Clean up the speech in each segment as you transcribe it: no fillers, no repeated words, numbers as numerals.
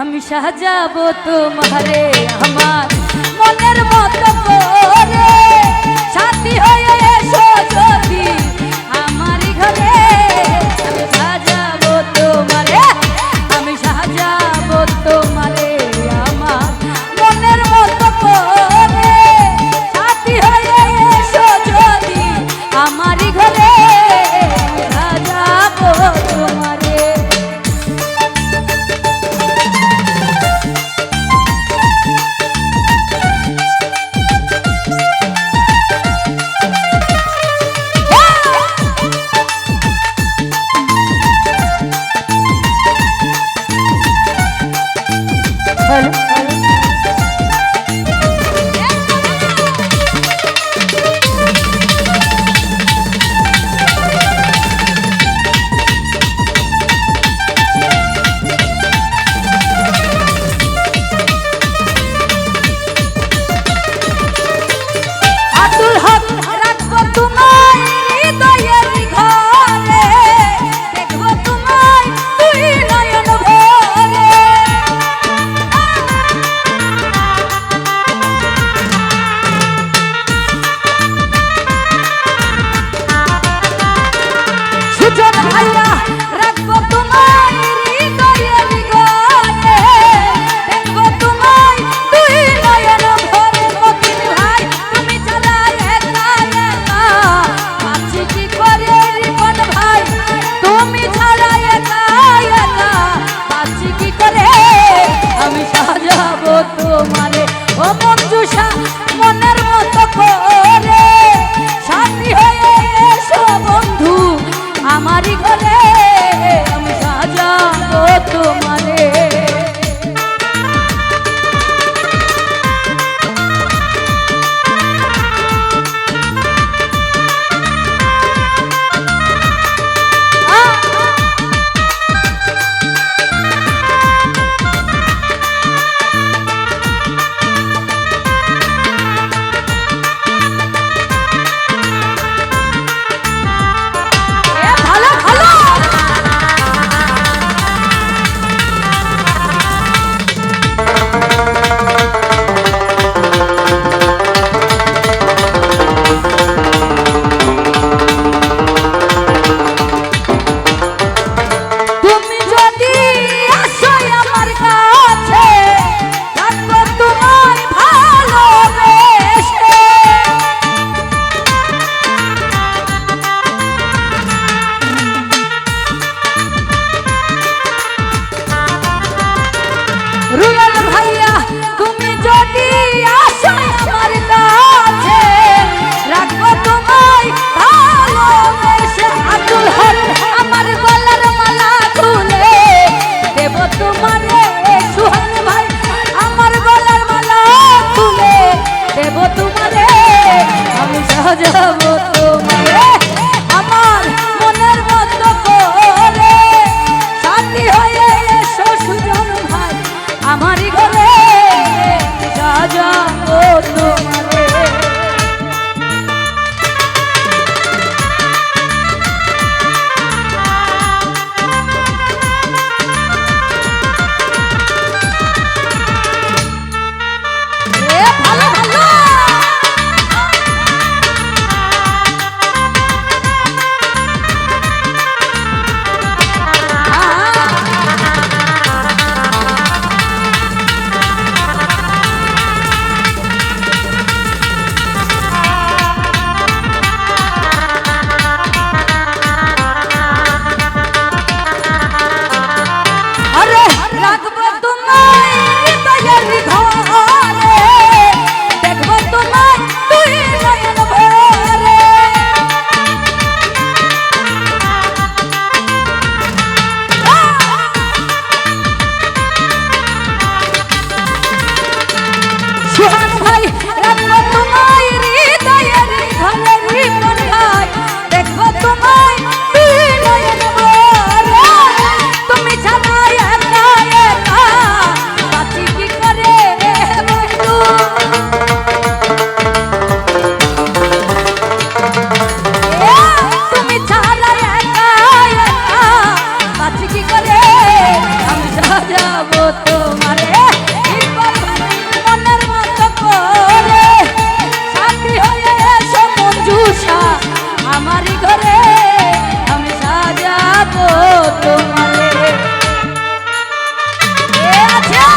আমি সাজাবো তোমারে আমার মনের মতো করে, সাথী হয়ে এসো যদি আমারই ঘরে। আমি সাজাবো তোমারে, আমি সাজাবো তোমারে আমার মনের মতো করে, সাথী হয়ে এসো যদি আমারই ঘরে। আমি সাজাবো তোমারে। তোমারে ও মঞ্জুষা মনের মতো করে, সাথী হয়ে এসো বন্ধু আমারই ঘরে। আমি সাজাবো তোমারে। রুয়াল ভাইয়া তুমি যদি আসো আমার কাছে, রাখবো তোমায় ভালোবেসে। আতুল হক আমার গলার মালা খুলে দেব তোমারে। সুহান ভাই আমার গলার মালা খুলে দেব তোমারে। আমি সাজাবো তোমারে আমার মনের মতো করে, সাথী হয়ে এসো সুজন ভাই আমারই ঘরে। সাজাবো তোমারে। ভালো ভালো রাখবো তোমায় হৃদয়ের ঘরে, দেখবো তোমায় তুই নয়ন ভরে। সুহান ভাই রাখবো তোমায় হৃদয়ের ঘরে। রিপন ভাই দেখবো তোমায় তুই নয়ন ভরে। তুমি ছাড়া একা একা তোমারে ইকবাল ভাই মনের মতো করে সাথী হয়ে এসো মঞ্জুষা আমারই ঘরে আমি সাজাবো তোমারে এ আচ্ছা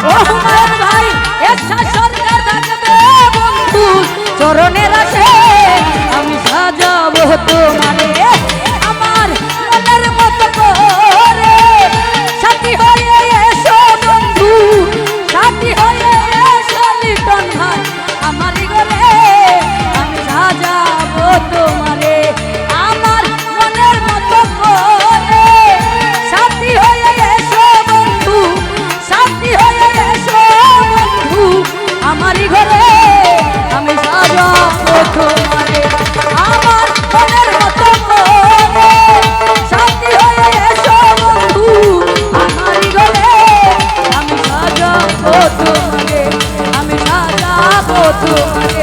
ও হুমায়ুন ভাই এসা সরকার থাকবে বন্ধু চরণের আসে আমি সাজাবো তোমারে আমার মনের মতো করে সাথী হয়ে এসো বন্ধু সাথী হয়ে এসো লিটন ভাই আমারই ঘরে আমি সাজাবো তোমারে আমার মনের মতো করে সাথী হয়ে এসো বন্ধু সাথী হয়ে এসো বন্ধু আমারই ঘরে আমি সাজাবো তোমারে আমার মনের মতো করে সাথী হয়ে এসো বন্ধু আমারই ঘরে আমি সাজাবো তোমারে আমি সাজাবো তোমারে